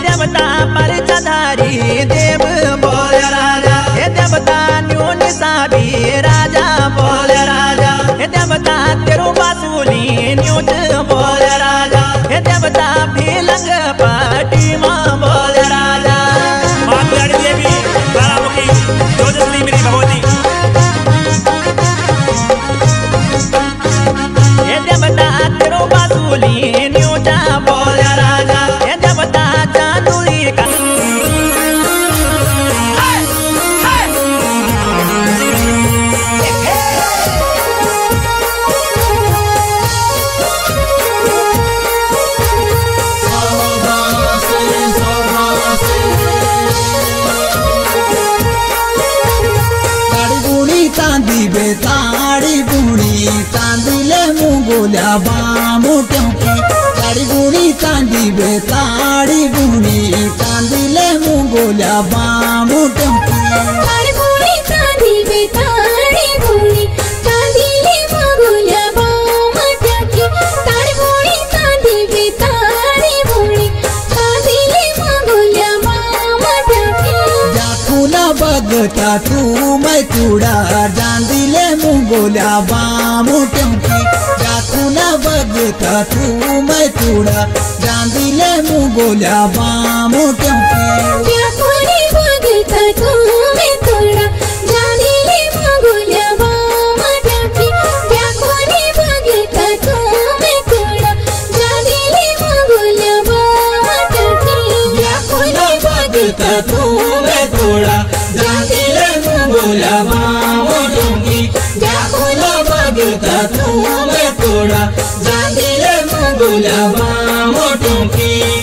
देवता परचधारी देव बोल राजा, हे देवता न्यून साबी राजा बोल राजा, हे देवता तेरू बासुली न्यूज बोल राजा, हे देवता भीलंग पाटी माँ बोल राजा। माँ दुलारी देवी तारामुखी जोजस्वी मेरी भगवती। हे देवता तेरू बासुली न्यूजा बोल राजा, हे देवता चांदुरी का चांदी बेताड़ी गुड़ी चांदीले मुंगोल्या बामोट्यों की ताड़ी गुड़ी चांदी बेताड़ी गुड़ी चांदीले मुंगोल्या बामोट्यों की ताड़ी गुड़ी चांदी बेताड़ी गुड़ी चांदीले मुंगोल्या बामोट्यों की ताड़ी गुड़ी चांदी बेताड़ी गुड़ी चांदीले मुंगोल्या बामोट्यों की जाकुला बगता तू मैं तुड़ा चांदीले मुंगोल्या बामोट्यों की जाकुला बगता तू मैं तुड़ा चांदीले मुंगोल्या बामोट्यों की जाकुली बगता तू मैं तुड़ा चांदीले मुंगोल्या बामोट्यों की जाकुली बगता तू मैं तुड़ा चांदीले मुंगोल्या बामोट्यों की जाकुला बगता तू मैं तुड़ा चांदीले मुंगोल्या बामोट्यों की जाकुला बगता तू मैं तुड़ा चांदीले मुंगोल्या बामोट्यों की।